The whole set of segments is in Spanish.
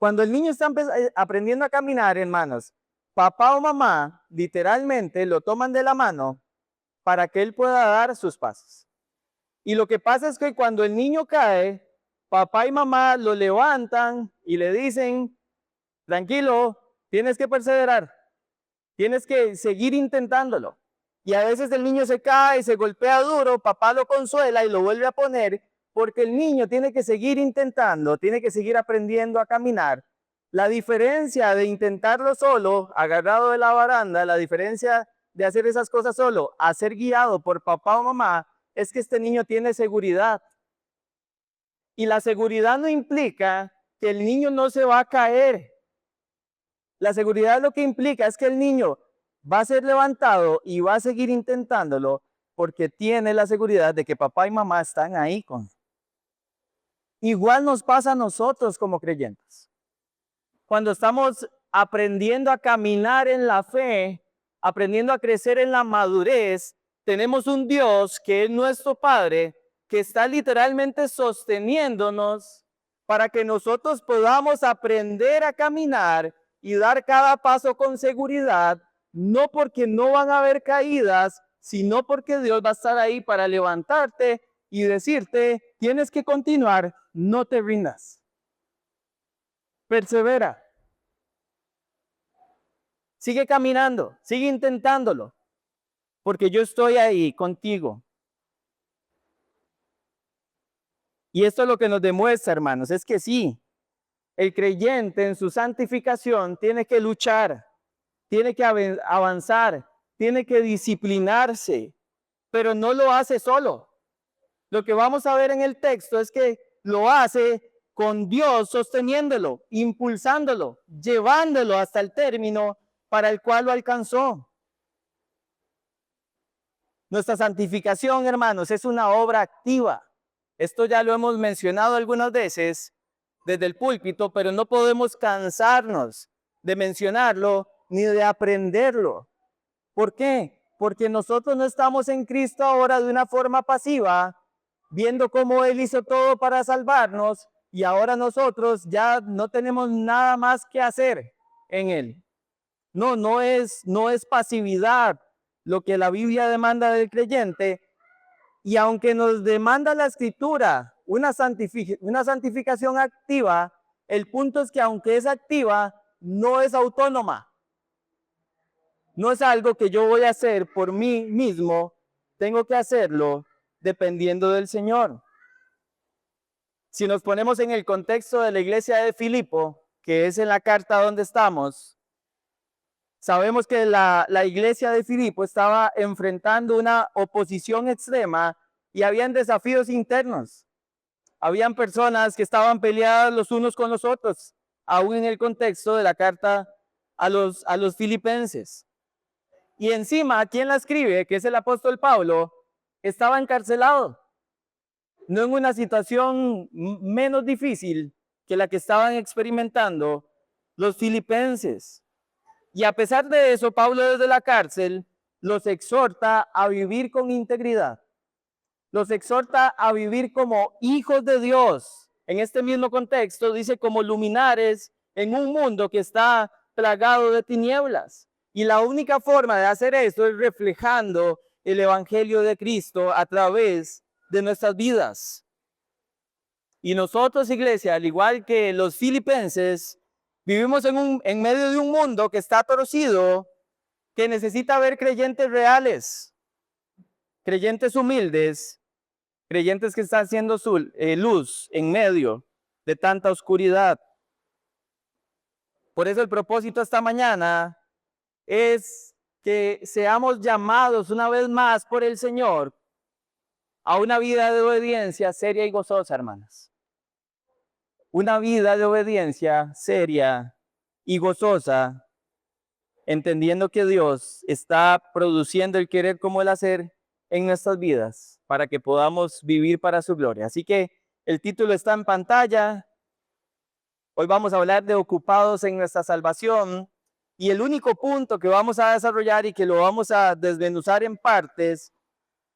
Cuando el niño está aprendiendo a caminar, hermanos, papá o mamá literalmente lo toman de la mano para que él pueda dar sus pasos. Y lo que pasa es que cuando el niño cae, papá y mamá lo levantan y le dicen, tranquilo, tienes que perseverar, tienes que seguir intentándolo. Y a veces el niño se cae, se golpea duro, papá lo consuela y lo vuelve a poner, porque el niño tiene que seguir intentando, tiene que seguir aprendiendo a caminar. La diferencia de intentarlo solo, agarrado de la baranda, la diferencia de hacer esas cosas solo, a ser guiado por papá o mamá, es que este niño tiene seguridad. Y la seguridad no implica que el niño no se va a caer. La seguridad lo que implica es que el niño va a ser levantado y va a seguir intentándolo porque tiene la seguridad de que papá y mamá están ahí con él. Igual nos pasa a nosotros como creyentes. Cuando estamos aprendiendo a caminar en la fe, aprendiendo a crecer en la madurez, tenemos un Dios que es nuestro Padre, que está literalmente sosteniéndonos para que nosotros podamos aprender a caminar y dar cada paso con seguridad, no porque no van a haber caídas, sino porque Dios va a estar ahí para levantarte y decirte, tienes que continuar, no te rindas. Persevera. Sigue caminando, sigue intentándolo, porque yo estoy ahí contigo. Y esto es lo que nos demuestra, hermanos, es que sí, el creyente en su santificación tiene que luchar, tiene que avanzar, tiene que disciplinarse, pero no lo hace solo. Lo que vamos a ver en el texto es que lo hace con Dios sosteniéndolo, impulsándolo, llevándolo hasta el término para el cual lo alcanzó. Nuestra santificación, hermanos, es una obra activa. Esto ya lo hemos mencionado algunas veces desde el púlpito, pero no podemos cansarnos de mencionarlo ni de aprenderlo. ¿Por qué? Porque nosotros no estamos en Cristo ahora de una forma pasiva, viendo cómo Él hizo todo para salvarnos y ahora nosotros ya no tenemos nada más que hacer en Él. No es pasividad lo que la Biblia demanda del creyente, y aunque nos demanda la Escritura una santificación activa, el punto es que aunque es activa, no es autónoma. No es algo que yo voy a hacer por mí mismo, tengo que hacerlo dependiendo del Señor. Si nos ponemos en el contexto de la iglesia de Filipo, que es en la carta donde estamos, sabemos que la iglesia de Filipo estaba enfrentando una oposición extrema y habían desafíos internos. Habían personas que estaban peleadas los unos con los otros, aún en el contexto de la carta a los filipenses. Y encima, quien la escribe, que es el apóstol Pablo, estaba encarcelado. No en una situación menos difícil que la que estaban experimentando los filipenses. Y a pesar de eso, Pablo desde la cárcel los exhorta a vivir con integridad. Los exhorta a vivir como hijos de Dios. En este mismo contexto dice como luminares en un mundo que está plagado de tinieblas. Y la única forma de hacer esto es reflejando el evangelio de Cristo a través de nuestras vidas. Y nosotros, iglesia, al igual que los filipenses, vivimos en medio de un mundo que está torcido, que necesita ver creyentes reales, creyentes humildes, creyentes que están haciendo su luz en medio de tanta oscuridad. Por eso el propósito esta mañana es que seamos llamados una vez más por el Señor a una vida de obediencia seria y gozosa, hermanas. Una vida de obediencia seria y gozosa, entendiendo que Dios está produciendo el querer como el hacer en nuestras vidas para que podamos vivir para su gloria. Así que el título está en pantalla. Hoy vamos a hablar de ocupados en nuestra salvación, y el único punto que vamos a desarrollar y que lo vamos a desmenuzar en partes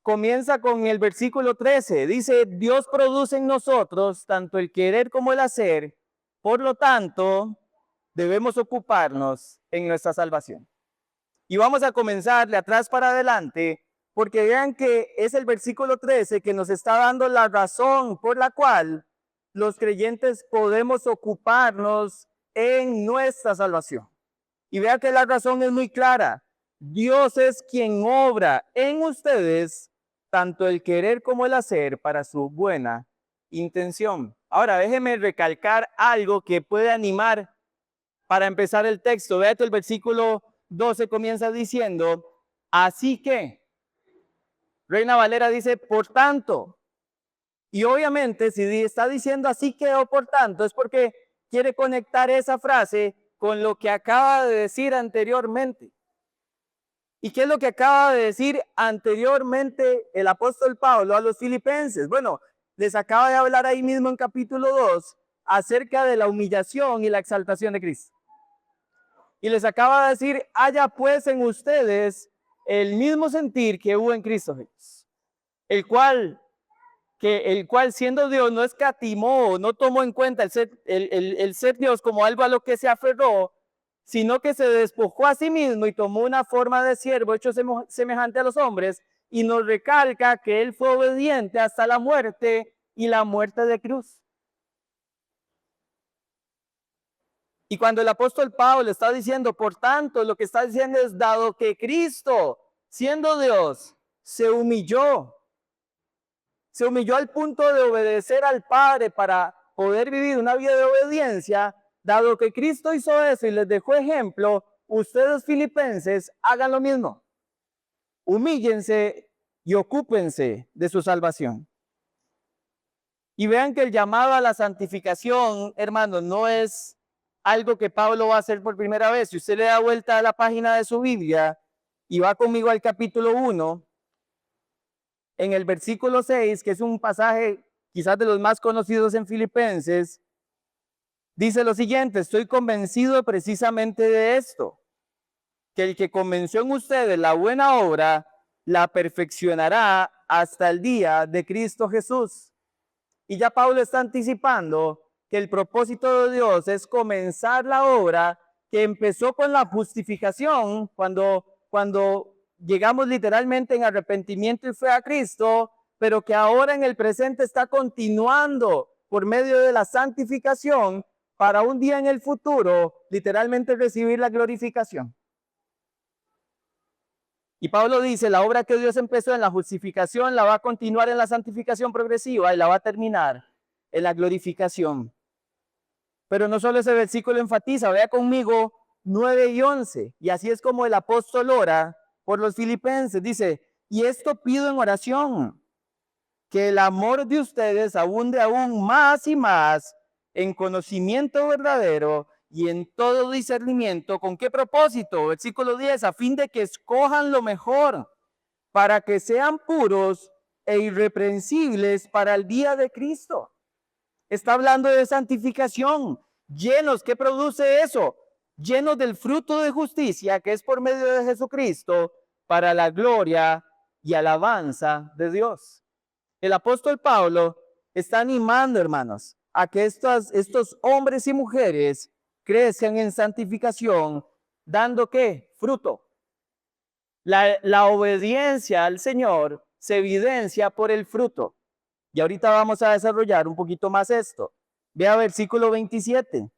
comienza con el versículo 13. Dice, Dios produce en nosotros tanto el querer como el hacer Por lo tanto, debemos ocuparnos en nuestra salvación. Y vamos a comenzar de atrás para adelante, porque vean que es el versículo 13 que nos está dando la razón por la cual los creyentes podemos ocuparnos en nuestra salvación. Y vean que la razón es muy clara. Dios es quien obra en ustedes tanto el querer como el hacer para su buena intención. Ahora, déjeme recalcar algo que puede animar para empezar el texto. Vea el versículo 12 comienza diciendo, así que, Reina Valera dice, por tanto. Y obviamente si está diciendo así que o por tanto, es porque quiere conectar esa frase con lo que acaba de decir anteriormente. ¿Y qué es lo que acaba de decir anteriormente el apóstol Pablo a los filipenses? Bueno, les acaba de hablar ahí mismo en capítulo 2 acerca de la humillación y la exaltación de Cristo. Y les acaba de decir, haya pues en ustedes el mismo sentir que hubo en Cristo Jesús, el cual siendo Dios no escatimó, no tomó en cuenta el ser Dios como algo a lo que se aferró, sino que se despojó a sí mismo y tomó una forma de siervo hecho semejante a los hombres, y nos recalca que él fue obediente hasta la muerte y la muerte de cruz. Y cuando el apóstol Pablo está diciendo, por tanto, lo que está diciendo es, dado que Cristo, siendo Dios, se humilló al punto de obedecer al Padre para poder vivir una vida de obediencia, dado que Cristo hizo eso y les dejó ejemplo, ustedes filipenses hagan lo mismo. Humíllense y ocúpense de su salvación. Y vean que el llamado a la santificación, hermanos, no es algo que Pablo va a hacer por primera vez. Si usted le da vuelta a la página de su Biblia y va conmigo al capítulo 1, en el versículo 6, que es un pasaje quizás de los más conocidos en Filipenses, dice lo siguiente, estoy convencido precisamente de esto, que el que comenzó en ustedes la buena obra, la perfeccionará hasta el día de Cristo Jesús. Y ya Pablo está anticipando que el propósito de Dios es comenzar la obra que empezó con la justificación, cuando llegamos literalmente en arrepentimiento y fe a Cristo, pero que ahora en el presente está continuando por medio de la santificación para un día en el futuro, literalmente recibir la glorificación. Y Pablo dice, la obra que Dios empezó en la justificación la va a continuar en la santificación progresiva y la va a terminar en la glorificación. Pero no solo ese versículo enfatiza, vea conmigo 9 y 11, y así es como el apóstol ora por los filipenses, dice, y esto pido en oración, que el amor de ustedes abunde aún más y más en conocimiento verdadero y en todo discernimiento. ¿Con qué propósito? Versículo 10, a fin de que escojan lo mejor, para que sean puros e irreprensibles para el día de Cristo. Está hablando de santificación, llenos. ¿Qué produce eso? Llenos del fruto de justicia que es por medio de Jesucristo para la gloria y alabanza de Dios. El apóstol Pablo está animando, hermanos, a que estos hombres y mujeres crezcan en santificación, dando ¿qué? Fruto. La obediencia al Señor se evidencia por el fruto. Y ahorita vamos a desarrollar un poquito más esto. Vea versículo 27.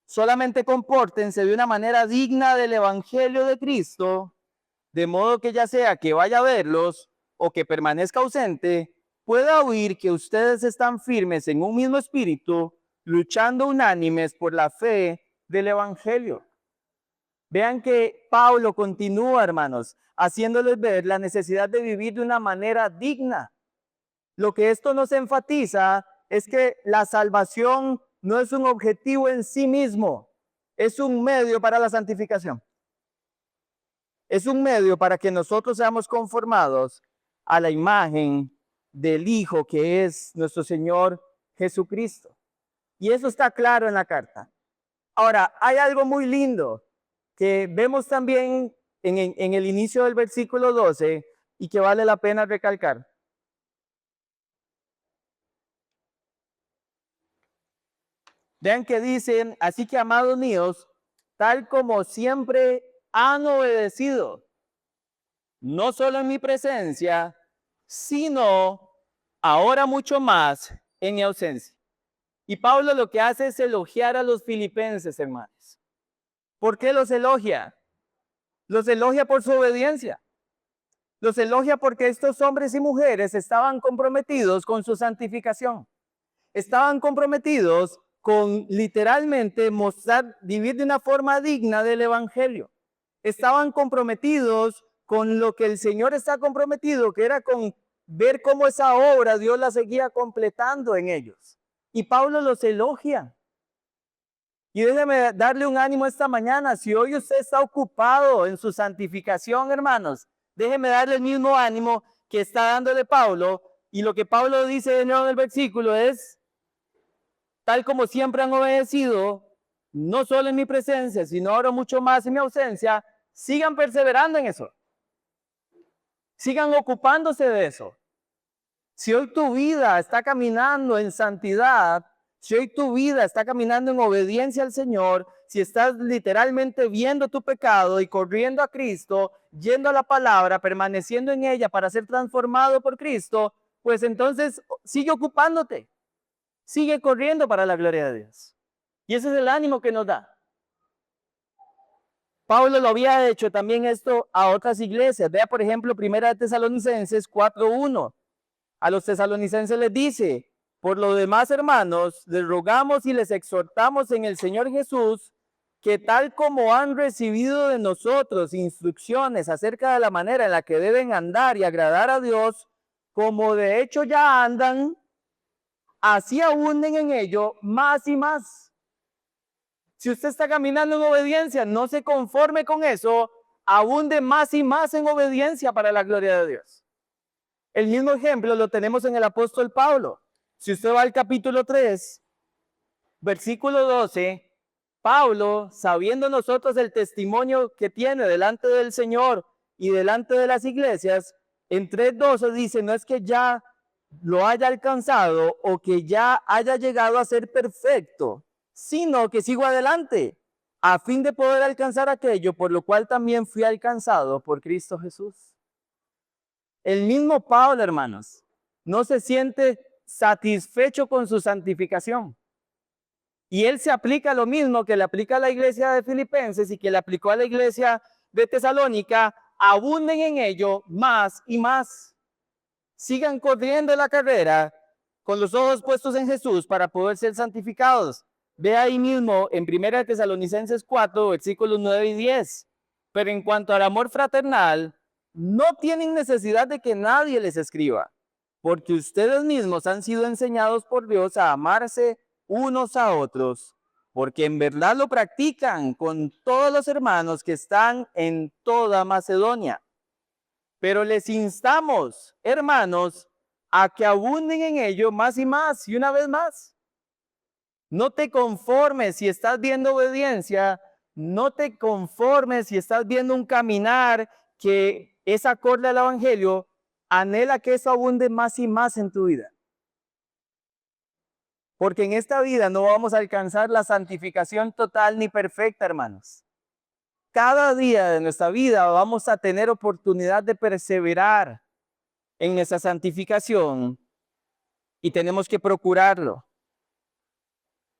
Solamente compórtense de una manera digna del evangelio de Cristo, de modo que ya sea que vaya a verlos o que permanezca ausente, pueda oír que ustedes están firmes en un mismo espíritu, luchando unánimes por la fe del evangelio. Vean que Pablo continúa, hermanos, haciéndoles ver la necesidad de vivir de una manera digna. Lo que esto nos enfatiza es que la salvación no es un objetivo en sí mismo, es un medio para la santificación. Es un medio para que nosotros seamos conformados a la imagen del Hijo que es nuestro Señor Jesucristo. Y eso está claro en la carta. Ahora, hay algo muy lindo que vemos también en el inicio del versículo 12 y que vale la pena recalcar. Vean que dicen, así que amados míos, tal como siempre han obedecido, no solo en mi presencia, sino ahora mucho más en mi ausencia. Y Pablo lo que hace es elogiar a los filipenses, hermanos. ¿Por qué los elogia? Los elogia por su obediencia. Los elogia porque estos hombres y mujeres estaban comprometidos con su santificación. Estaban comprometidos con literalmente mostrar, vivir de una forma digna del evangelio. Estaban comprometidos con lo que el Señor está comprometido, que era con ver cómo esa obra Dios la seguía completando en ellos. Y Pablo los elogia. Y déjeme darle un ánimo esta mañana. Si hoy usted está ocupado en su santificación, hermanos, déjeme darle el mismo ánimo que está dándole Pablo. Y lo que Pablo dice de nuevo en el versículo es, tal como siempre han obedecido, no solo en mi presencia, sino ahora mucho más en mi ausencia, sigan perseverando en eso. Sigan ocupándose de eso. Si hoy tu vida está caminando en santidad, si hoy tu vida está caminando en obediencia al Señor, si estás literalmente viendo tu pecado y corriendo a Cristo, yendo a la palabra, permaneciendo en ella para ser transformado por Cristo, pues entonces sigue ocupándote, sigue corriendo para la gloria de Dios. Y ese es el ánimo que nos da. Pablo lo había hecho también esto a otras iglesias. Vea, por ejemplo, 1 Tesalonicenses 4:1. A los tesalonicenses les dice, por lo demás, hermanos, les rogamos y les exhortamos en el Señor Jesús, que tal como han recibido de nosotros instrucciones acerca de la manera en la que deben andar y agradar a Dios, como de hecho ya andan, así abunden en ello más y más. Si usted está caminando en obediencia, no se conforme con eso, abunde más y más en obediencia para la gloria de Dios. El mismo ejemplo lo tenemos en el apóstol Pablo. Si usted va al capítulo 3, versículo 12, Pablo, sabiendo nosotros el testimonio que tiene delante del Señor y delante de las iglesias, en 3:12 dice, no es que ya lo haya alcanzado o que ya haya llegado a ser perfecto, sino que sigo adelante, a fin de poder alcanzar aquello por lo cual también fui alcanzado por Cristo Jesús. El mismo Pablo, hermanos, no se siente satisfecho con su santificación. Y él se aplica lo mismo que le aplica a la iglesia de Filipenses y que le aplicó a la iglesia de Tesalónica, abunden en ello más y más. Sigan corriendo la carrera con los ojos puestos en Jesús para poder ser santificados. Ve ahí mismo en 1 Tesalonicenses 4, versículos 9 y 10. Pero en cuanto al amor fraternal, no tienen necesidad de que nadie les escriba, porque ustedes mismos han sido enseñados por Dios a amarse unos a otros, porque en verdad lo practican con todos los hermanos que están en toda Macedonia. Pero les instamos, hermanos, a que abunden en ello más y más, y una vez más. No te conformes si estás viendo obediencia, no te conformes si estás viendo un caminar que es acorde al evangelio, anhela que eso abunde más y más en tu vida. Porque en esta vida no vamos a alcanzar la santificación total ni perfecta, hermanos. Cada día de nuestra vida vamos a tener oportunidad de perseverar en nuestra santificación y tenemos que procurarlo.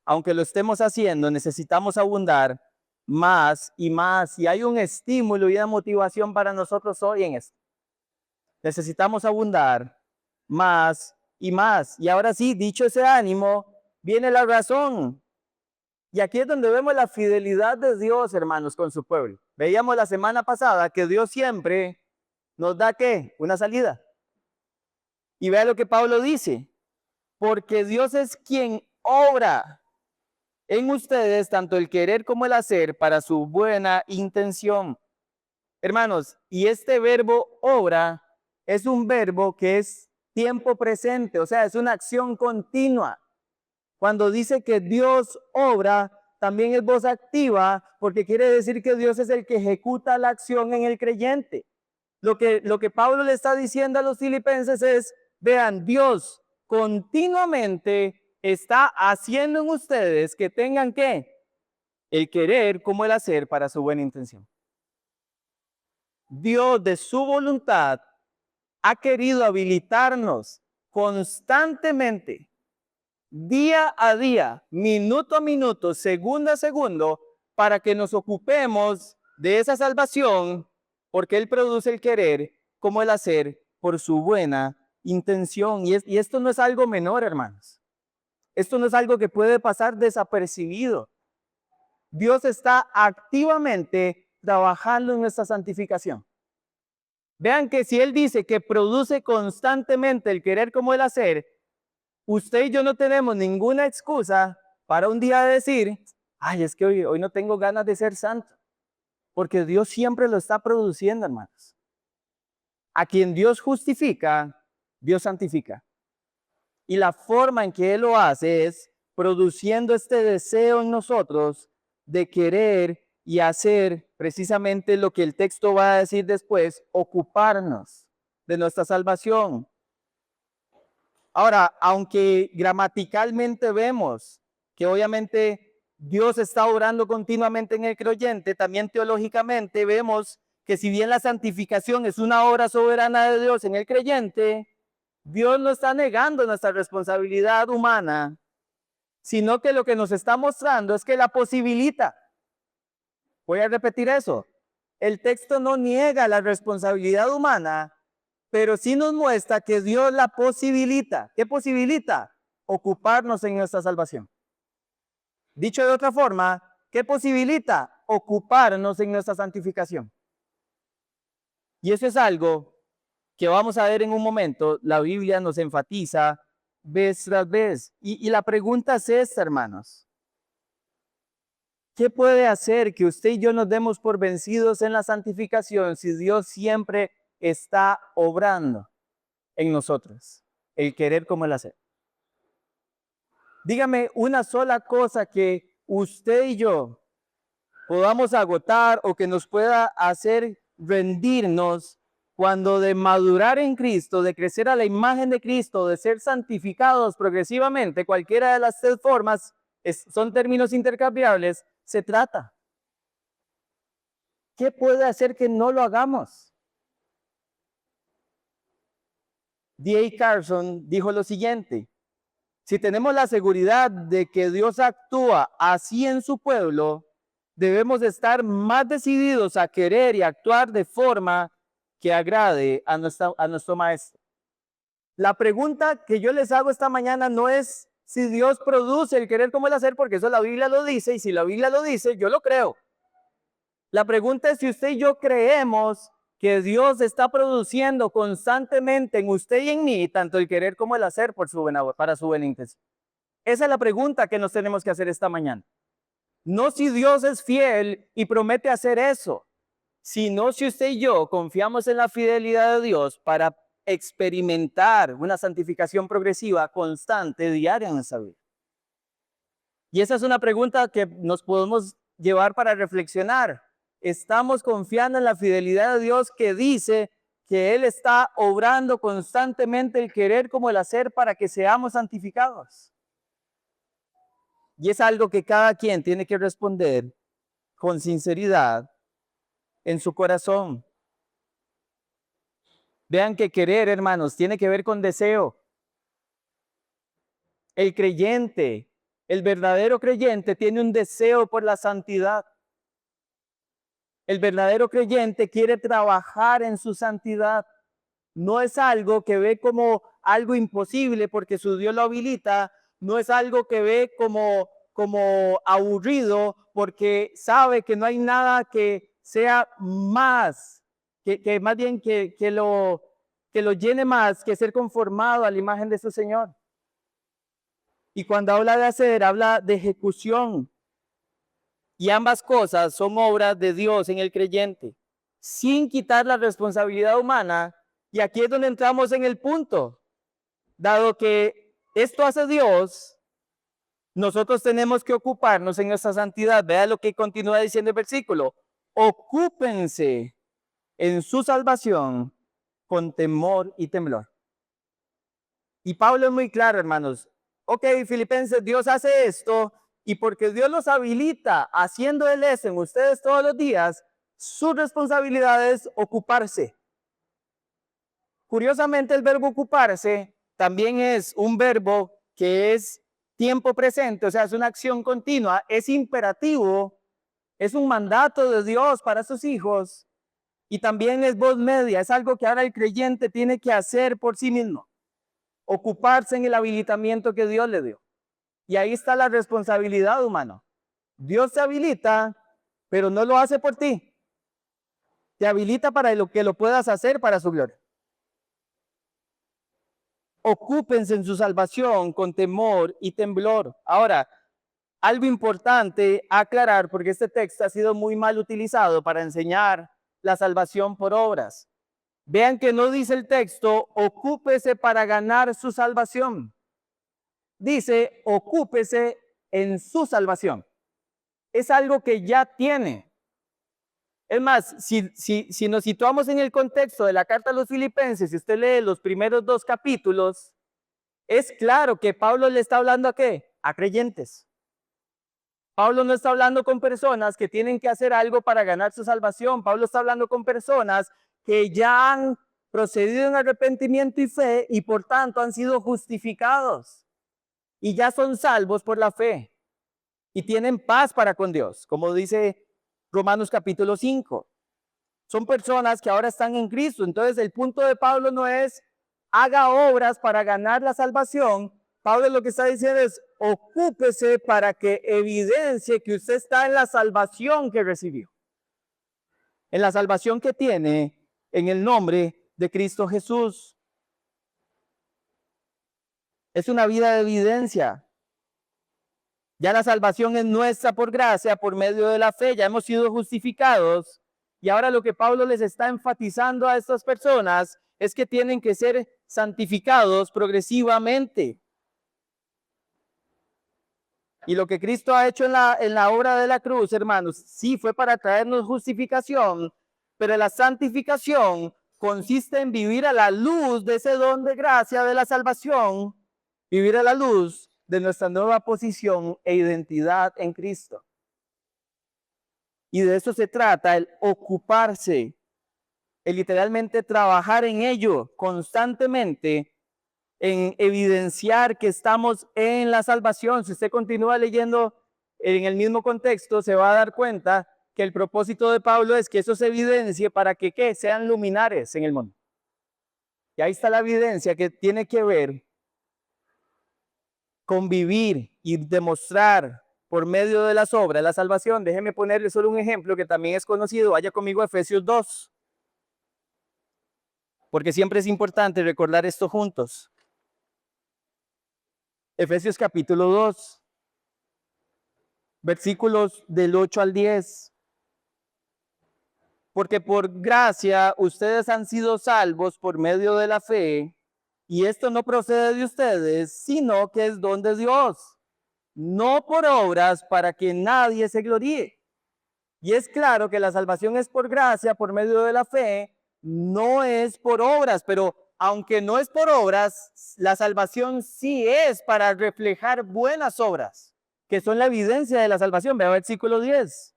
Aunque lo estemos haciendo, necesitamos abundar más y más. Y hay un estímulo y una motivación para nosotros hoy en esto. Necesitamos abundar más y más. Y ahora sí, dicho ese ánimo, viene la razón. Y aquí es donde vemos la fidelidad de Dios, hermanos, con su pueblo. Veíamos la semana pasada que Dios siempre nos da, ¿qué? Una salida. Y vea lo que Pablo dice. Porque Dios es quien obra en ustedes tanto el querer como el hacer para su buena intención. Hermanos, y este verbo obra es un verbo que es tiempo presente, o sea, es una acción continua. Cuando dice que Dios obra, también es voz activa, porque quiere decir que Dios es el que ejecuta la acción en el creyente. Lo que Pablo le está diciendo a los filipenses es, vean, Dios continuamente está haciendo en ustedes que tengan ¿qué? El querer como el hacer para su buena intención. Dios de su voluntad ha querido habilitarnos constantemente, día a día, minuto a minuto, segundo a segundo, para que nos ocupemos de esa salvación, porque Él produce el querer como el hacer por su buena intención. Y esto no es algo menor, hermanos. Esto no es algo que puede pasar desapercibido. Dios está activamente trabajando en nuestra santificación. Vean que si Él dice que produce constantemente el querer como el hacer, usted y yo no tenemos ninguna excusa para un día decir, ay, es que hoy no tengo ganas de ser santo, porque Dios siempre lo está produciendo, hermanos. A quien Dios justifica, Dios santifica. Y la forma en que Él lo hace es produciendo este deseo en nosotros de querer y hacer precisamente lo que el texto va a decir después, ocuparnos de nuestra salvación. Ahora, aunque gramaticalmente vemos que obviamente Dios está obrando continuamente en el creyente, también teológicamente vemos que si bien la santificación es una obra soberana de Dios en el creyente, Dios no está negando nuestra responsabilidad humana, sino que lo que nos está mostrando es que la posibilita. Voy a repetir eso. El texto no niega la responsabilidad humana, pero sí nos muestra que Dios la posibilita. ¿Qué posibilita? Ocuparnos en nuestra salvación. Dicho de otra forma, ¿qué posibilita? Ocuparnos en nuestra santificación. Y eso es algo que vamos a ver en un momento. La Biblia nos enfatiza vez tras vez. Y la pregunta es esta, hermanos. ¿Qué puede hacer que usted y yo nos demos por vencidos en la santificación si Dios siempre está obrando en nosotros? El querer como el hacer. Dígame una sola cosa que usted y yo podamos agotar o que nos pueda hacer rendirnos cuando de madurar en Cristo, de crecer a la imagen de Cristo, de ser santificados progresivamente, cualquiera de las tres formas son términos intercambiables, se trata. ¿Qué puede hacer que no lo hagamos? D.A. Carson dijo lo siguiente: si tenemos la seguridad de que Dios actúa así en su pueblo, debemos estar más decididos a querer y actuar de forma que agrade a nuestro Maestro. La pregunta que yo les hago esta mañana no es si Dios produce el querer como el hacer, porque eso la Biblia lo dice, y si la Biblia lo dice, yo lo creo. La pregunta es si usted y yo creemos que Dios está produciendo constantemente en usted y en mí tanto el querer como el hacer para su buena intención. Esa es la pregunta que nos tenemos que hacer esta mañana. No si Dios es fiel y promete hacer eso, sino si usted y yo confiamos en la fidelidad de Dios para experimentar una santificación progresiva, constante, diaria en nuestra vida. Y esa es una pregunta que nos podemos llevar para reflexionar. ¿Estamos confiando en la fidelidad de Dios que dice que Él está obrando constantemente el querer como el hacer para que seamos santificados? Y es algo que cada quien tiene que responder con sinceridad en su corazón. Vean que querer, hermanos, tiene que ver con deseo. El creyente, el verdadero creyente, tiene un deseo por la santidad. El verdadero creyente quiere trabajar en su santidad. No es algo que ve como algo imposible porque su Dios lo habilita. No es algo que ve como aburrido porque sabe que no hay nada que sea más, que más bien que lo llene más que ser conformado a la imagen de su Señor. Y cuando habla de hacer, habla de ejecución. Y ambas cosas son obras de Dios en el creyente, sin quitar la responsabilidad humana. Y aquí es donde entramos en el punto. Dado que esto hace Dios, nosotros tenemos que ocuparnos en nuestra santidad. Vea lo que continúa diciendo el versículo. Ocúpense en su salvación con temor y temblor. Y Pablo es muy claro, hermanos. ok, Filipenses, Dios hace esto, y porque Dios los habilita haciendo Él eso en ustedes todos los días, su responsabilidad es ocuparse. Curiosamente, el verbo ocuparse también es un verbo que es tiempo presente, o sea, es una acción continua, es imperativo, es un mandato de Dios para sus hijos y también es voz media, es algo que ahora el creyente tiene que hacer por sí mismo, ocuparse en el habilitamiento que Dios le dio. Y ahí está la responsabilidad humana. Dios te habilita, pero no lo hace por ti. Te habilita para lo que lo puedas hacer para su gloria. Ocúpense en su salvación con temor y temblor. Ahora, algo importante aclarar, porque este texto ha sido muy mal utilizado para enseñar la salvación por obras. Vean que no dice el texto, ocúpese para ganar su salvación. Dice, ocúpese en su salvación. Es algo que ya tiene. Es más, si nos situamos en el contexto de la carta a los Filipenses, si usted lee los primeros 2 capítulos, es claro que Pablo le está hablando ¿a qué? A creyentes. Pablo no está hablando con personas que tienen que hacer algo para ganar su salvación. Pablo está hablando con personas que ya han procedido en arrepentimiento y fe y por tanto han sido justificados y ya son salvos por la fe y tienen paz para con Dios, como dice Romanos capítulo 5. Son personas que ahora están en Cristo. Entonces el punto de Pablo no es haga obras para ganar la salvación. Pablo lo que está diciendo es ocúpese para que evidencie que usted está en la salvación que recibió. En la salvación que tiene en el nombre de Cristo Jesús. Es una vida de evidencia. Ya la salvación es nuestra por gracia, por medio de la fe. Ya hemos sido justificados. Y ahora lo que Pablo les está enfatizando a estas personas es que tienen que ser santificados progresivamente. Y lo que Cristo ha hecho en la obra de la cruz, hermanos, sí fue para traernos justificación, pero la santificación consiste en vivir a la luz de ese don de gracia de la salvación, vivir a la luz de nuestra nueva posición e identidad en Cristo. Y de eso se trata, el ocuparse, el literalmente trabajar en ello constantemente, en evidenciar que estamos en la salvación. Si usted continúa leyendo en el mismo contexto, se va a dar cuenta que el propósito de Pablo es que eso se evidencie para que ¿qué? Sean luminares en el mundo. Y ahí está la evidencia que tiene que ver con vivir y demostrar por medio de las obras la salvación. Déjeme ponerle solo un ejemplo que también es conocido. Vaya conmigo a Efesios 2. Porque siempre es importante recordar esto juntos. Efesios capítulo 2, versículos del 8 al 10. Porque por gracia ustedes han sido salvos por medio de la fe, y esto no procede de ustedes, sino que es don de Dios, no por obras para que nadie se gloríe. Y es claro que la salvación es por gracia, por medio de la fe, no es por obras, pero aunque no es por obras, la salvación sí es para reflejar buenas obras, que son la evidencia de la salvación. Vea el versículo 10.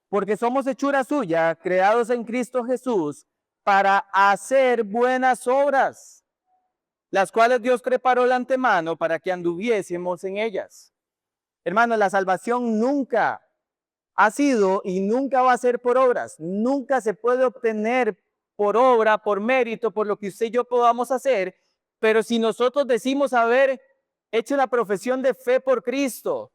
Porque somos hechura suya, creados en Cristo Jesús, para hacer buenas obras, las cuales Dios preparó de antemano para que anduviésemos en ellas. Hermanos, la salvación nunca ha sido y nunca va a ser por obras. Nunca se puede obtener por obra, por mérito, por lo que usted y yo podamos hacer. Pero si nosotros decimos haber hecho la profesión de fe por Cristo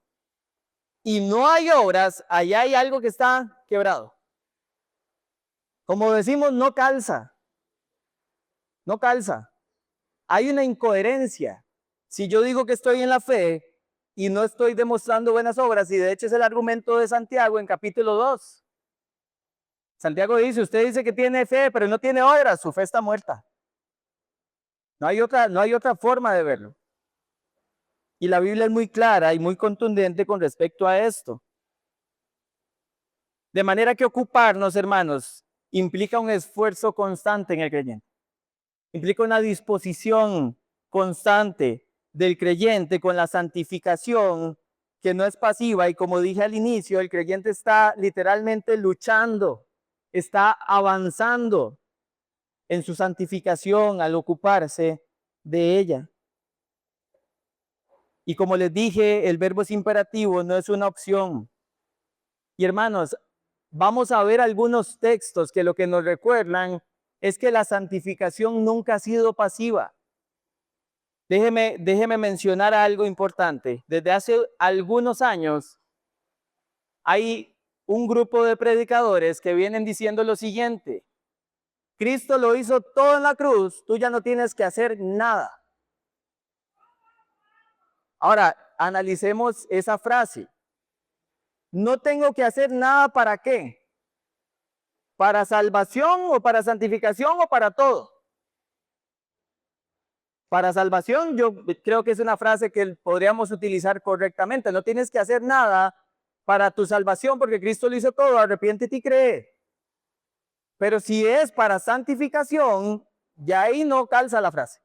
y no hay obras, allá hay algo que está quebrado. Como decimos, no calza. No calza. Hay una incoherencia. Si yo digo que estoy en la fe y no estoy demostrando buenas obras, y de hecho es el argumento de Santiago en capítulo 2. Santiago dice, usted dice que tiene fe, pero no tiene obras, su fe está muerta. No hay otra forma de verlo. Y la Biblia es muy clara y muy contundente con respecto a esto. De manera que ocuparnos, hermanos, implica un esfuerzo constante en el creyente. Implica una disposición constante del creyente con la santificación que no es pasiva, y como dije al inicio, el creyente está literalmente luchando, está avanzando en su santificación al ocuparse de ella. Y como les dije, el verbo es imperativo, no es una opción. Y hermanos, vamos a ver algunos textos que lo que nos recuerdan es que la santificación nunca ha sido pasiva. Déjeme mencionar algo importante. Desde hace algunos años hay un grupo de predicadores que vienen diciendo lo siguiente: Cristo lo hizo todo en la cruz, tú ya no tienes que hacer nada. Ahora, analicemos esa frase. No tengo que hacer nada, ¿para qué? ¿Para salvación o para santificación o para todo? Para salvación, yo creo que es una frase que podríamos utilizar correctamente. No tienes que hacer nada para tu salvación porque Cristo lo hizo todo, arrepiéntete y cree. Pero si es para santificación, ya ahí no calza la frase.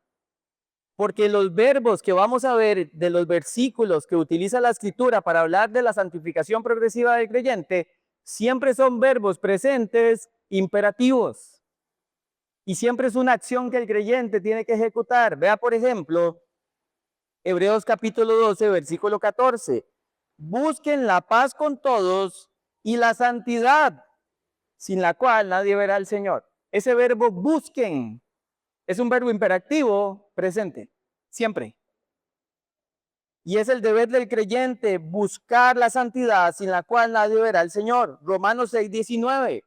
Porque los verbos que vamos a ver de los versículos que utiliza la Escritura para hablar de la santificación progresiva del creyente, siempre son verbos presentes imperativos. Y siempre es una acción que el creyente tiene que ejecutar. Vea, por ejemplo, Hebreos capítulo 12, versículo 14. Busquen la paz con todos y la santidad, sin la cual nadie verá al Señor. Ese verbo busquen es un verbo imperativo presente, siempre. Y es el deber del creyente buscar la santidad, sin la cual nadie verá al Señor. Romanos 6, 19.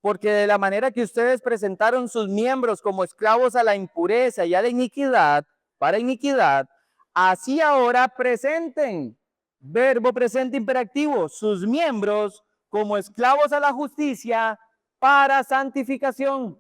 Porque de la manera que ustedes presentaron sus miembros como esclavos a la impureza y a la iniquidad, para iniquidad, así ahora presenten, verbo presente imperativo, sus miembros como esclavos a la justicia para santificación.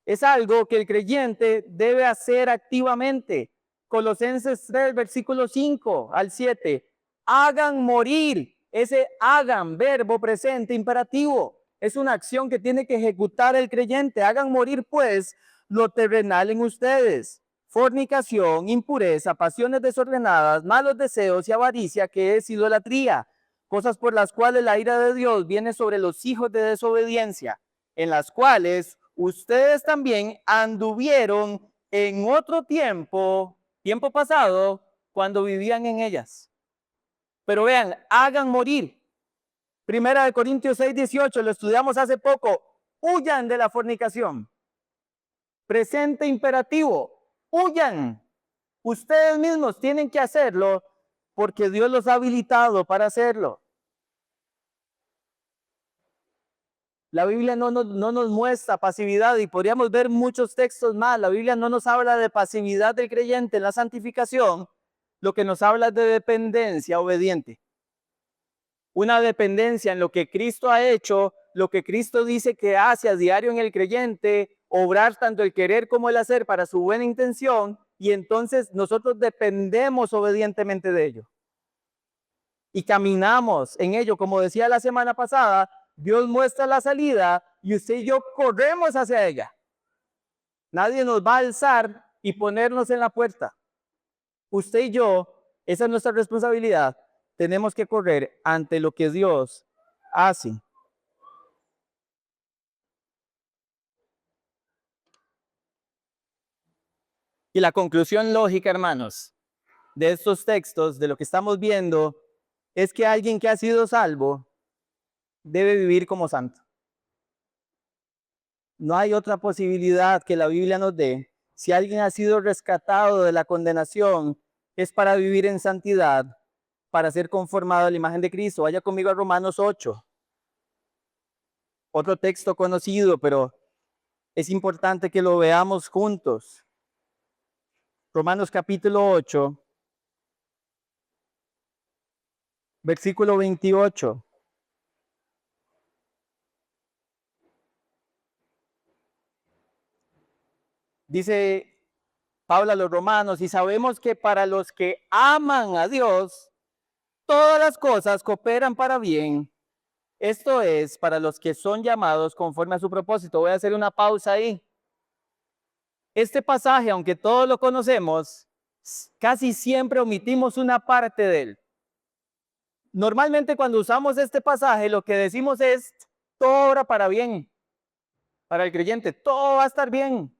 Es algo que el creyente debe hacer activamente. Colosenses 3, versículo 5 al 7. Hagan morir. Ese hagan, verbo presente imperativo, es una acción que tiene que ejecutar el creyente. Hagan morir pues lo terrenal en ustedes: fornicación, impureza, pasiones desordenadas, malos deseos y avaricia, que es idolatría, cosas por las cuales la ira de Dios viene sobre los hijos de desobediencia, en las cuales ustedes también anduvieron en otro tiempo pasado, cuando vivían en ellas. Pero vean, hagan morir. Primera de Corintios 6, 18, lo estudiamos hace poco. Huyan de la fornicación. Presente imperativo, huyan. Ustedes mismos tienen que hacerlo porque Dios los ha habilitado para hacerlo. La Biblia no nos muestra pasividad, y podríamos ver muchos textos más. La Biblia no nos habla de pasividad del creyente en la santificación. Lo que nos habla es de dependencia obediente. Una dependencia en lo que Cristo ha hecho, lo que Cristo dice que hace a diario en el creyente, obrar tanto el querer como el hacer para su buena intención, y entonces nosotros dependemos obedientemente de ello. Y caminamos en ello, como decía la semana pasada. Dios muestra la salida y usted y yo corremos hacia ella. Nadie nos va a alzar y ponernos en la puerta. Usted y yo, esa es nuestra responsabilidad. Tenemos que correr ante lo que Dios hace. Y la conclusión lógica, hermanos, de estos textos, de lo que estamos viendo, es que alguien que ha sido salvo debe vivir como santo. No hay otra posibilidad que la Biblia nos dé. Si alguien ha sido rescatado de la condenación, es para vivir en santidad, para ser conformado a la imagen de Cristo. Vaya conmigo a Romanos 8. Otro texto conocido, pero es importante que lo veamos juntos. Romanos capítulo 8, versículo 28. Dice Pablo a los romanos: y sabemos que para los que aman a Dios, todas las cosas cooperan para bien. Esto es, para los que son llamados conforme a su propósito. Voy a hacer una pausa ahí. Este pasaje, aunque todos lo conocemos, casi siempre omitimos una parte de él. Normalmente cuando usamos este pasaje, lo que decimos es, todo obra para bien, para el creyente, todo va a estar bien.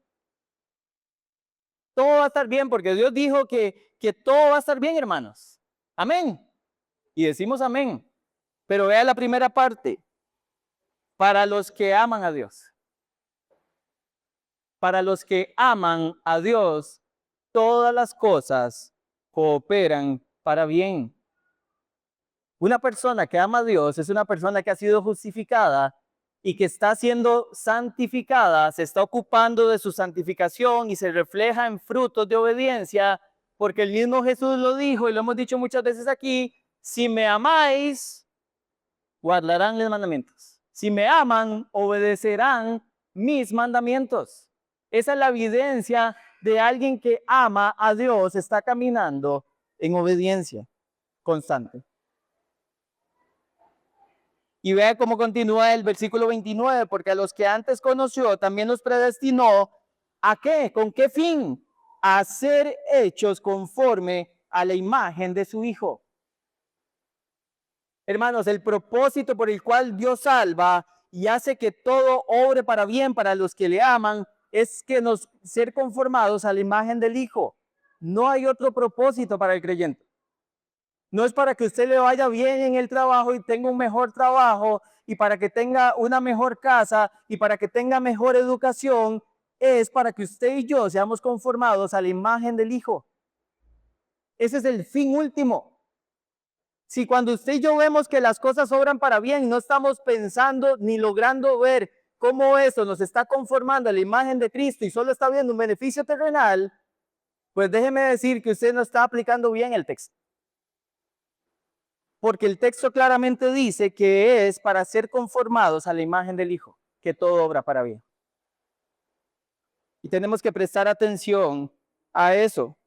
Todo va a estar bien porque Dios dijo que todo va a estar bien, hermanos. Amén. Y decimos amén. Pero vea la primera parte. Para los que aman a Dios. Para los que aman a Dios, todas las cosas cooperan para bien. Una persona que ama a Dios es una persona que ha sido justificada y que está siendo santificada, se está ocupando de su santificación y se refleja en frutos de obediencia, porque el mismo Jesús lo dijo y lo hemos dicho muchas veces aquí, si me amáis, guardarán mis mandamientos. Si me aman, obedecerán mis mandamientos. Esa es la evidencia de alguien que ama a Dios, está caminando en obediencia constante. Y vea cómo continúa el versículo 29, porque a los que antes conoció también los predestinó, ¿a qué? ¿Con qué fin? A ser hechos conforme a la imagen de su Hijo. Hermanos, el propósito por el cual Dios salva y hace que todo obre para bien para los que le aman, es que nos ser conformados a la imagen del Hijo. No hay otro propósito para el creyente. No es para que usted le vaya bien en el trabajo y tenga un mejor trabajo y para que tenga una mejor casa y para que tenga mejor educación. Es para que usted y yo seamos conformados a la imagen del Hijo. Ese es el fin último. Si cuando usted y yo vemos que las cosas obran para bien, no estamos pensando ni logrando ver cómo eso nos está conformando a la imagen de Cristo y solo está viendo un beneficio terrenal, pues déjeme decir que usted no está aplicando bien el texto. Porque el texto claramente dice que es para ser conformados a la imagen del Hijo, que todo obra para bien. Y tenemos que prestar atención a eso.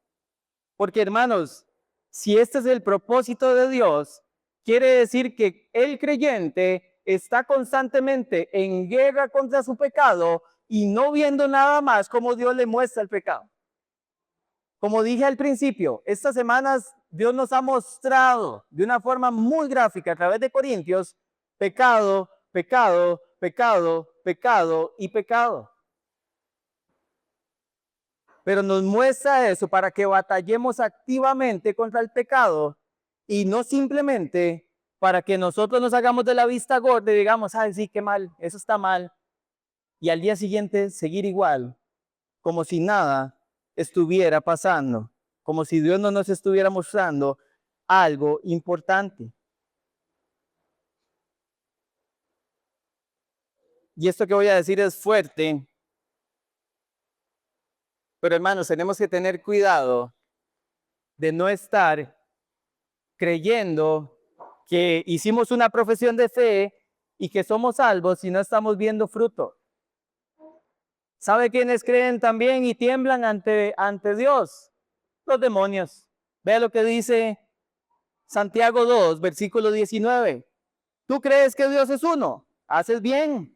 Porque hermanos, si este es el propósito de Dios, quiere decir que el creyente está constantemente en guerra contra su pecado y no viendo nada más cómo Dios le muestra el pecado. Como dije al principio, estas semanas Dios nos ha mostrado de una forma muy gráfica a través de Corintios, pecado, pecado, pecado, pecado y pecado. Pero nos muestra eso para que batallemos activamente contra el pecado y no simplemente para que nosotros nos hagamos de la vista gorda y digamos, ay, sí, qué mal, eso está mal. Y al día siguiente seguir igual, como si nada estuviera pasando, como si Dios no nos estuviera mostrando algo importante. Y esto que voy a decir es fuerte, pero hermanos, tenemos que tener cuidado de no estar creyendo que hicimos una profesión de fe y que somos salvos si no estamos viendo fruto. ¿Sabe quiénes creen también y tiemblan ante Dios? Los demonios. Vea lo que dice Santiago 2, versículo 19. ¿Tú crees que Dios es uno? Haces bien.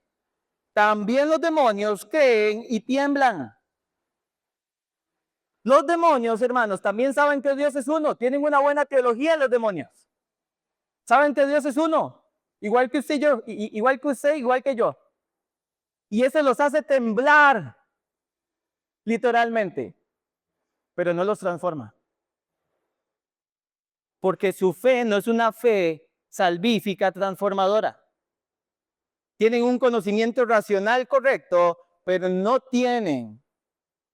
También los demonios creen y tiemblan. Los demonios, hermanos, también saben que Dios es uno. Tienen una buena teología los demonios. Saben que Dios es uno. Igual que usted y yo, igual que usted, igual que yo. Y ese los hace temblar, literalmente. Pero no los transforma. Porque su fe no es una fe salvífica transformadora. Tienen un conocimiento racional correcto, pero no tienen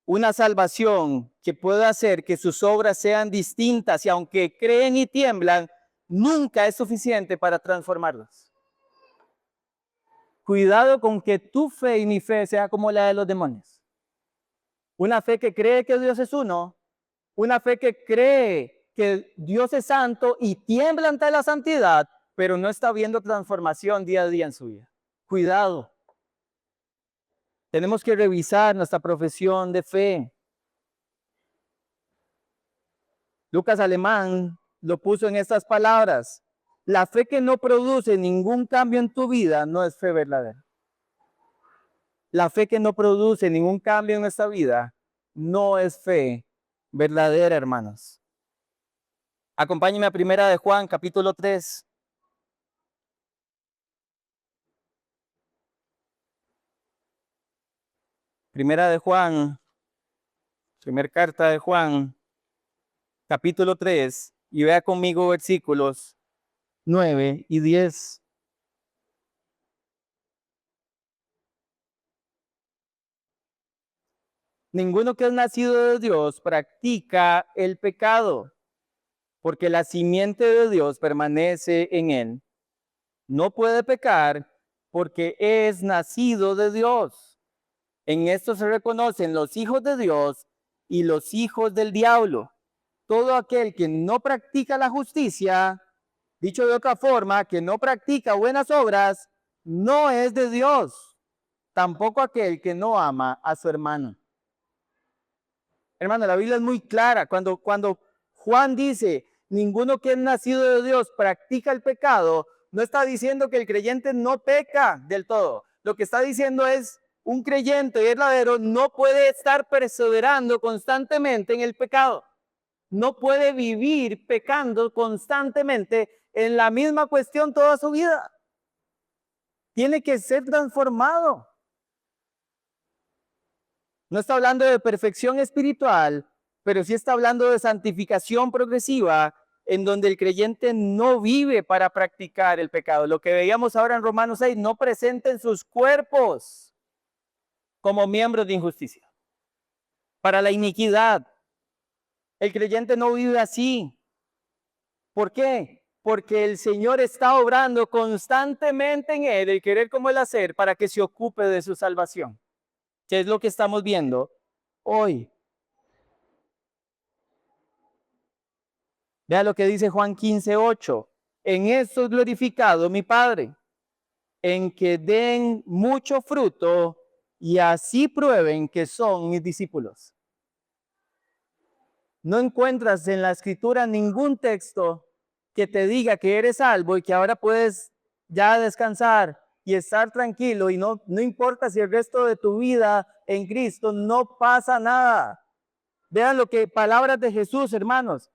una salvación que pueda hacer que sus obras sean distintas y aunque creen y tiemblan, nunca es suficiente para transformarlos. Cuidado con que tu fe y mi fe sea como la de los demonios. Una fe que cree que Dios es uno, una fe que cree que Dios es santo y tiembla ante la santidad, pero no está viendo transformación día a día en su vida. Cuidado. Tenemos que revisar nuestra profesión de fe. Lucas Alemán lo puso en estas palabras. La fe que no produce ningún cambio en tu vida no es fe verdadera. La fe que no produce ningún cambio en nuestra vida no es fe verdadera, hermanos. Acompáñenme a Primera de Juan, capítulo 3. Primera de Juan, primera carta de Juan, capítulo 3, y vea conmigo versículos 9 y 10. Ninguno que es nacido de Dios practica el pecado, porque la simiente de Dios permanece en él. No puede pecar porque es nacido de Dios. En esto se reconocen los hijos de Dios y los hijos del diablo. Todo aquel que no practica la justicia, dicho de otra forma, que no practica buenas obras, no es de Dios. Tampoco aquel que no ama a su hermano. Hermano, la Biblia es muy clara. Cuando Juan dice, ninguno que es nacido de Dios practica el pecado, no está diciendo que el creyente no peca del todo. Lo que está diciendo es, un creyente verdadero no puede estar perseverando constantemente en el pecado. No puede vivir pecando constantemente en la misma cuestión toda su vida. Tiene que ser transformado. No está hablando de perfección espiritual, pero sí está hablando de santificación progresiva, en donde el creyente no vive para practicar el pecado. Lo que veíamos ahora en Romanos 6, no presenten sus cuerpos como miembros de injusticia, para la iniquidad. El creyente no vive así. ¿Por qué? Porque el Señor está obrando constantemente en él, el querer como el hacer, para que se ocupe de su salvación. ¿Qué es lo que estamos viendo hoy? Vea lo que dice Juan 15:8. En esto es glorificado mi Padre, en que den mucho fruto y así prueben que son mis discípulos. No encuentras en la escritura ningún texto que te diga que eres salvo y que ahora puedes ya descansar y estar tranquilo y no importa si el resto de tu vida en Cristo no pasa nada. Vean lo que palabras de Jesús, hermanos.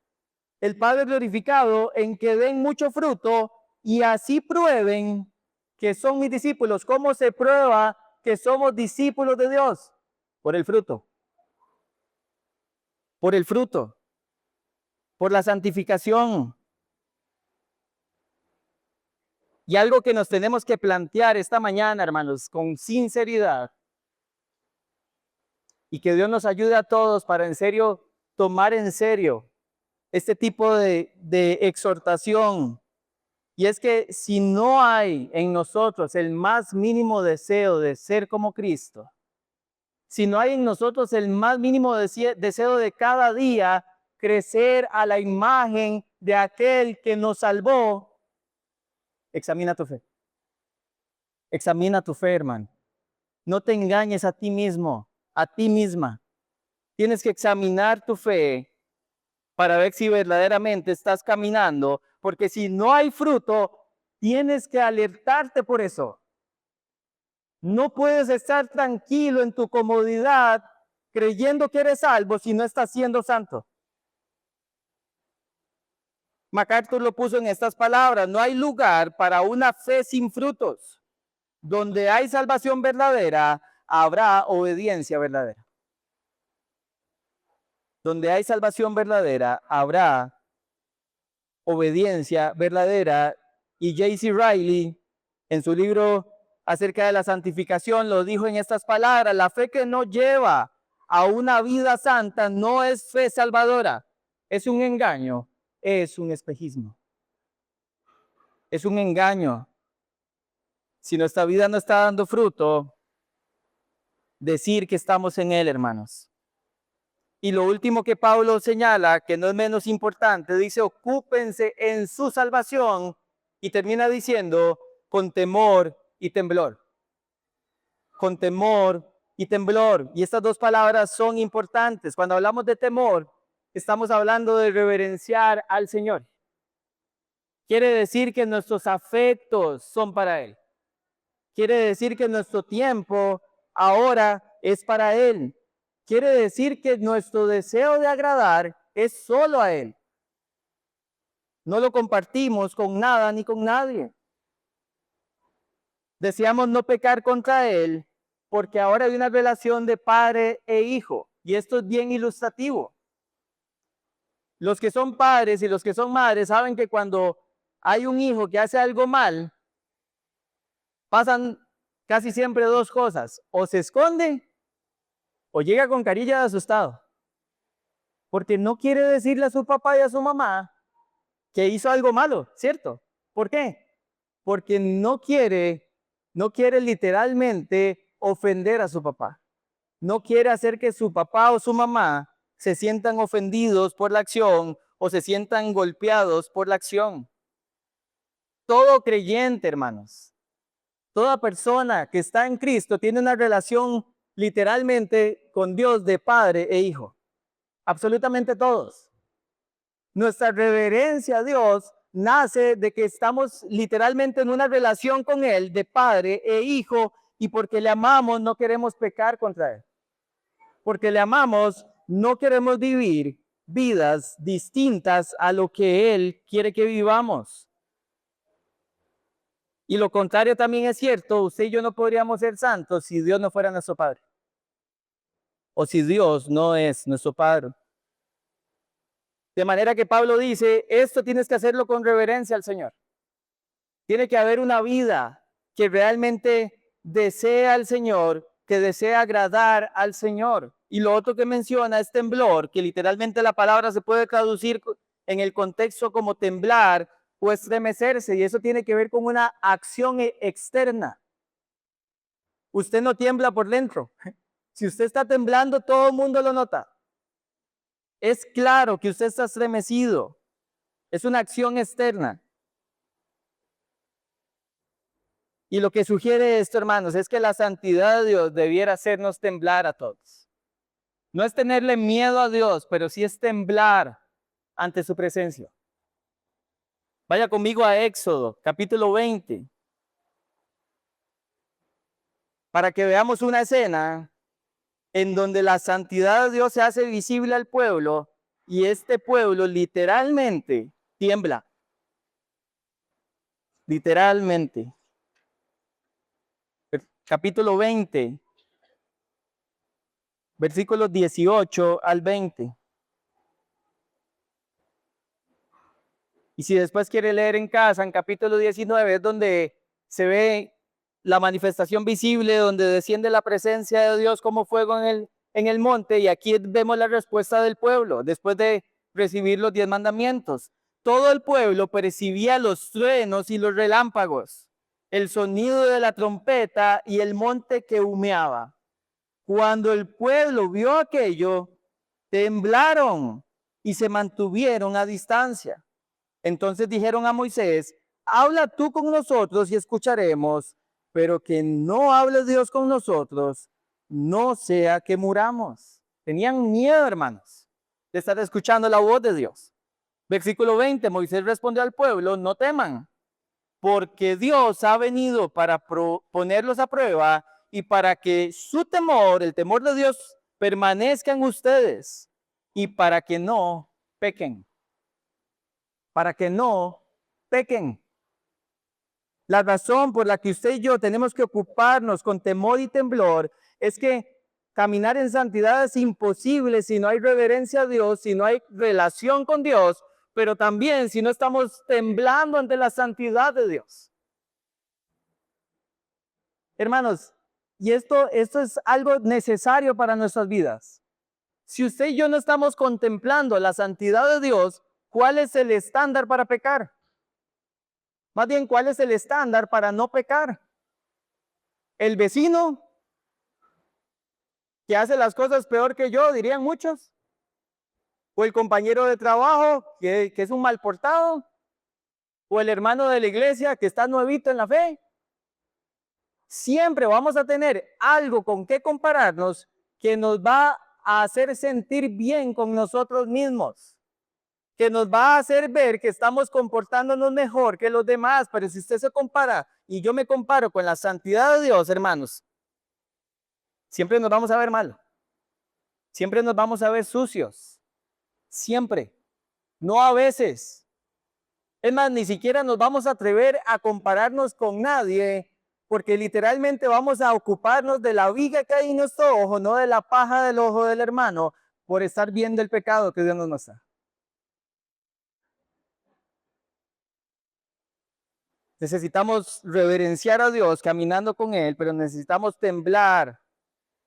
El Padre glorificado en que den mucho fruto y así prueben que son mis discípulos. ¿Cómo se prueba que somos discípulos de Dios? Por el fruto. Por el fruto. Por la santificación. Y algo que nos tenemos que plantear esta mañana, hermanos, con sinceridad, y que Dios nos ayude a todos para en serio, tomar en serio este tipo de exhortación. Y es que si no hay en nosotros el más mínimo deseo de ser como Cristo, si no hay en nosotros el más mínimo deseo de cada día crecer a la imagen de aquel que nos salvó, examina tu fe. Examina tu fe, hermano. No te engañes a ti mismo, a ti misma. Tienes que examinar tu fe para ver si verdaderamente estás caminando, porque si no hay fruto, tienes que alertarte por eso. No puedes estar tranquilo en tu comodidad creyendo que eres salvo si no estás siendo santo. MacArthur lo puso en estas palabras: no hay lugar para una fe sin frutos. Donde hay salvación verdadera, habrá obediencia verdadera. Donde hay salvación verdadera, habrá obediencia verdadera. Y J.C. Riley, en su libro acerca de la santificación, lo dijo en estas palabras: la fe que no lleva a una vida santa no es fe salvadora, es un engaño, es un espejismo. Es un engaño. Si nuestra vida no está dando fruto, decir que estamos en él, hermanos. Y lo último que Pablo señala, que no es menos importante, dice: ocúpense en su salvación, y termina diciendo: con temor y temblor. Con temor y temblor. Y estas dos palabras son importantes. Cuando hablamos de temor, estamos hablando de reverenciar al Señor. Quiere decir que nuestros afectos son para Él. Quiere decir que nuestro tiempo ahora es para Él. quiere decir que nuestro deseo de agradar es solo a Él. No lo compartimos con nada ni con nadie. Deseamos no pecar contra Él porque ahora hay una relación de padre e hijo. Y esto es bien ilustrativo. Los que son padres y los que son madres saben que cuando hay un hijo que hace algo mal, pasan casi siempre dos cosas. O se esconde o llega con carilla de asustado. Porque no quiere decirle a su papá y a su mamá que hizo algo malo, ¿cierto? ¿Por qué? Porque no quiere literalmente ofender a su papá. No quiere hacer que su papá o su mamá se sientan ofendidos por la acción o se sientan golpeados por la acción. Todo creyente, hermanos, toda persona que está en Cristo tiene una relación literalmente con Dios de padre e hijo. Absolutamente todos. Nuestra reverencia a Dios nace de que estamos literalmente en una relación con Él de padre e hijo, y porque le amamos no queremos pecar contra Él. Porque le amamos no queremos vivir vidas distintas a lo que Él quiere que vivamos. Y lo contrario también es cierto, usted y yo no podríamos ser santos si Dios no fuera nuestro Padre. O si Dios no es nuestro Padre. De manera que Pablo dice, esto tienes que hacerlo con reverencia al Señor. Tiene que haber una vida que realmente desea al Señor, que desea agradar al Señor. Y lo otro que menciona es temblor, que literalmente la palabra se puede traducir en el contexto como temblar o estremecerse, y eso tiene que ver con una acción externa. Usted no tiembla por dentro. Si usted está temblando, todo el mundo lo nota. Es claro que usted está estremecido. Es una acción externa. Y lo que sugiere esto, hermanos, es que la santidad de Dios debiera hacernos temblar a todos. No es tenerle miedo a Dios, pero sí es temblar ante su presencia. Vaya conmigo a Éxodo, capítulo 20, para que veamos una escena en donde la santidad de Dios se hace visible al pueblo y este pueblo literalmente tiembla. Literalmente. Capítulo 20, versículos 18 al 20. Y si después quiere leer en casa, en capítulo 19, es donde se ve la manifestación visible, donde desciende la presencia de Dios como fuego en el monte, y aquí vemos la respuesta del pueblo, después de recibir los 10 mandamientos. Todo el pueblo percibía los truenos y los relámpagos, el sonido de la trompeta y el monte que humeaba. Cuando el pueblo vio aquello, temblaron y se mantuvieron a distancia. Entonces dijeron a Moisés, habla tú con nosotros y escucharemos, pero que no hable Dios con nosotros, no sea que muramos. Tenían miedo, hermanos, de estar escuchando la voz de Dios. Versículo 20, Moisés respondió al pueblo, no teman, porque Dios ha venido para ponerlos a prueba y para que su temor, el temor de Dios, permanezca en ustedes y para que no pequen. Para que no pequen. La razón por la que usted y yo tenemos que ocuparnos con temor y temblor es que caminar en santidad es imposible si no hay reverencia a Dios, si no hay relación con Dios, pero también si no estamos temblando ante la santidad de Dios. Hermanos, y esto es algo necesario para nuestras vidas. Si usted y yo no estamos contemplando la santidad de Dios, ¿cuál es el estándar para pecar? Más bien, ¿cuál es el estándar para no pecar? ¿El vecino que hace las cosas peor que yo, dirían muchos? ¿O el compañero de trabajo que es un mal portado? ¿O el hermano de la iglesia que está nuevito en la fe? Siempre vamos a tener algo con qué compararnos que nos va a hacer sentir bien con nosotros mismos, que nos va a hacer ver que estamos comportándonos mejor que los demás. Pero si usted se compara y yo me comparo con la santidad de Dios, hermanos, siempre nos vamos a ver mal. Siempre nos vamos a ver sucios. Siempre. No a veces. Es más, ni siquiera nos vamos a atrever a compararnos con nadie, porque literalmente vamos a ocuparnos de la viga que hay en nuestro ojo, no de la paja del ojo del hermano, por estar viendo el pecado que Dios nos muestra. Necesitamos reverenciar a Dios caminando con Él, pero necesitamos temblar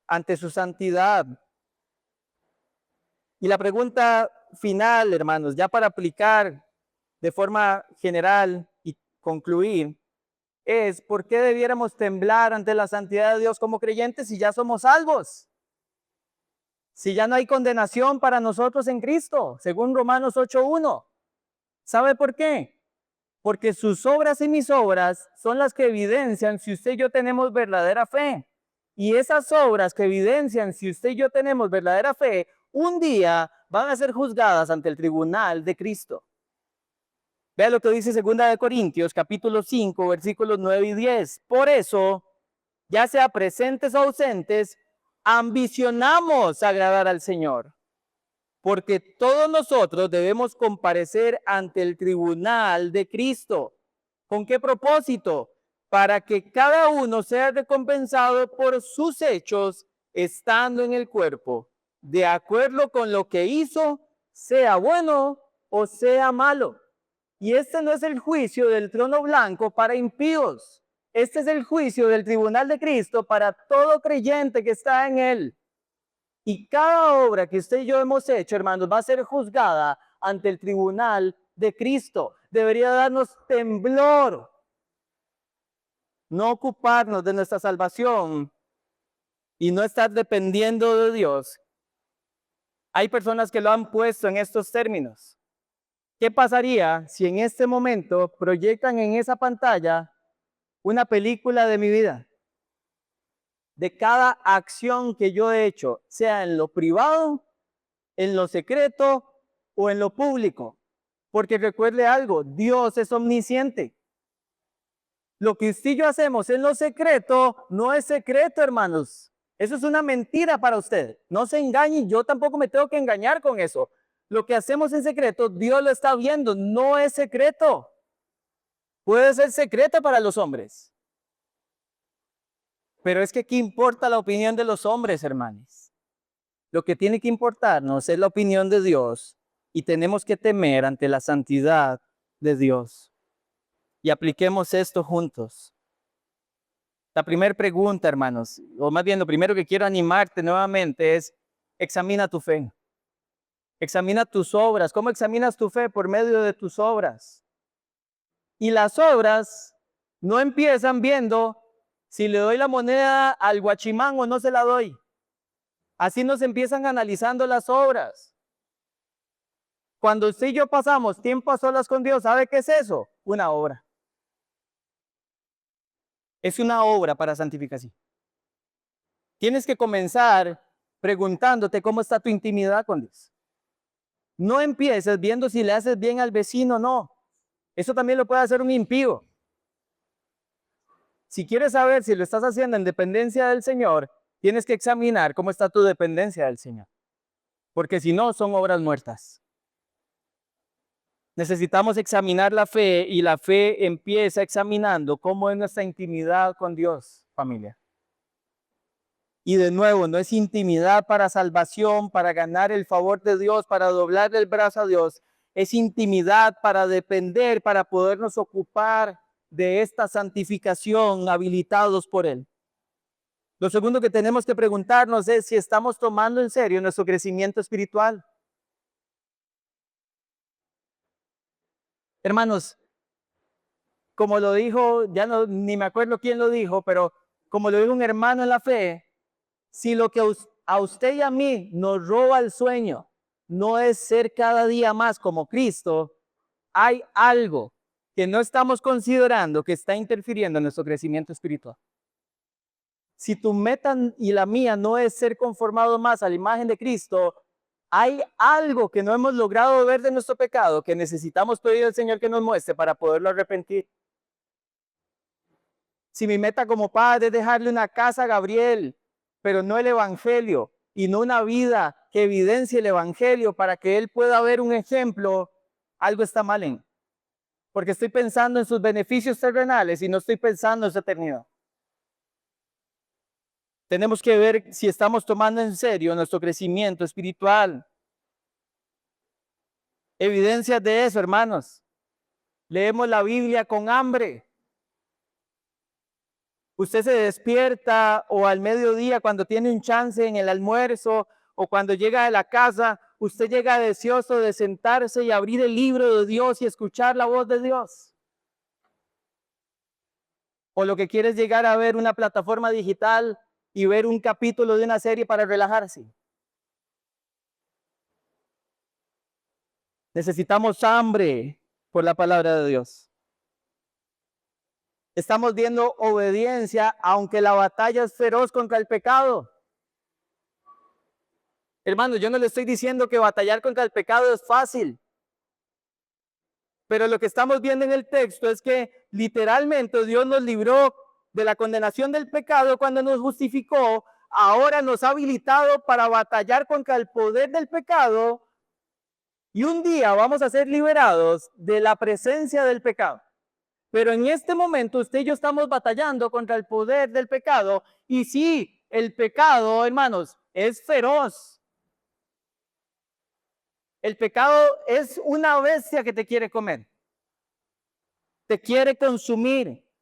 ante su santidad. Y la pregunta final, hermanos, ya para aplicar de forma general y concluir, es ¿por qué debiéramos temblar ante la santidad de Dios como creyentes si ya somos salvos? Si ya no hay condenación para nosotros en Cristo, según Romanos 8:1. ¿Sabe por qué? Porque sus obras y mis obras son las que evidencian si usted y yo tenemos verdadera fe. Y esas obras que evidencian si usted y yo tenemos verdadera fe, un día van a ser juzgadas ante el tribunal de Cristo. Vea lo que dice 2 Corintios, capítulo 5, versículos 9 y 10. Por eso, ya sea presentes o ausentes, ambicionamos agradar al Señor. Porque todos nosotros debemos comparecer ante el tribunal de Cristo. ¿Con qué propósito? Para que cada uno sea recompensado por sus hechos estando en el cuerpo, de acuerdo con lo que hizo, sea bueno o sea malo. Y este no es el juicio del trono blanco para impíos. Este es el juicio del tribunal de Cristo para todo creyente que está en él. Y cada obra que usted y yo hemos hecho, hermanos, va a ser juzgada ante el tribunal de Cristo. Debería darnos temblor. No ocuparnos de nuestra salvación y no estar dependiendo de Dios. Hay personas que lo han puesto en estos términos. ¿Qué pasaría si en este momento proyectan en esa pantalla una película de mi vida? De cada acción que yo he hecho, sea en lo privado, en lo secreto o en lo público. Porque recuerde algo, Dios es omnisciente. Lo que usted y yo hacemos en lo secreto no es secreto, hermanos. Eso es una mentira para usted. No se engañen, yo tampoco me tengo que engañar con eso. Lo que hacemos en secreto, Dios lo está viendo, no es secreto. Puede ser secreto para los hombres. Pero es que ¿qué importa la opinión de los hombres, hermanos? Lo que tiene que importarnos es la opinión de Dios y tenemos que temer ante la santidad de Dios. Y apliquemos esto juntos. La primera pregunta, hermanos, o más bien lo primero que quiero animarte nuevamente es, examina tu fe. Examina tus obras. ¿Cómo examinas tu fe? Por medio de tus obras. Y las obras no empiezan viendo si le doy la moneda al guachimán o no se la doy. Así nos empiezan analizando las obras. Cuando usted y yo pasamos tiempo a solas con Dios, ¿sabe qué es eso? Una obra. Es una obra para santificación. Tienes que comenzar preguntándote cómo está tu intimidad con Dios. No empieces viendo si le haces bien al vecino o no. Eso también lo puede hacer un impío. Si quieres saber si lo estás haciendo en dependencia del Señor, tienes que examinar cómo está tu dependencia del Señor. Porque si no, son obras muertas. Necesitamos examinar la fe y la fe empieza examinando cómo es nuestra intimidad con Dios, familia. Y de nuevo, no es intimidad para salvación, para ganar el favor de Dios, para doblarle el brazo a Dios. Es intimidad para depender, para podernos ocupar de esta santificación habilitados por Él. Lo segundo que tenemos que preguntarnos es si estamos tomando en serio nuestro crecimiento espiritual. Hermanos, como lo dijo, ya no, ni me acuerdo quién lo dijo, pero como lo dijo un hermano en la fe, si lo que a usted y a mí nos roba el sueño no es ser cada día más como Cristo, hay algo que no estamos considerando que está interfiriendo en nuestro crecimiento espiritual. Si tu meta y la mía no es ser conformado más a la imagen de Cristo, hay algo que no hemos logrado ver de nuestro pecado que necesitamos pedir al Señor que nos muestre para poderlo arrepentir. Si mi meta como padre es dejarle una casa a Gabriel, pero no el evangelio, y no una vida que evidencie el evangelio para que él pueda ver un ejemplo, algo está mal en. Porque estoy pensando en sus beneficios terrenales y no estoy pensando en su eternidad. Tenemos que ver si estamos tomando en serio nuestro crecimiento espiritual. Evidencias de eso, hermanos. Leemos la Biblia con hambre. Usted se despierta o al mediodía cuando tiene un chance en el almuerzo o cuando llega a la casa, usted llega deseoso de sentarse y abrir el libro de Dios y escuchar la voz de Dios. O lo que quiere es llegar a ver una plataforma digital y ver un capítulo de una serie para relajarse. Necesitamos hambre por la palabra de Dios. Estamos viendo obediencia, aunque la batalla es feroz contra el pecado. Hermano, yo no le estoy diciendo que batallar contra el pecado es fácil. Pero lo que estamos viendo en el texto es que literalmente Dios nos libró de la condenación del pecado cuando nos justificó. Ahora nos ha habilitado para batallar contra el poder del pecado. Y un día vamos a ser liberados de la presencia del pecado. Pero en este momento usted y yo estamos batallando contra el poder del pecado. Y sí, el pecado, hermanos, es feroz. El pecado es una bestia que te quiere comer. Te quiere consumir.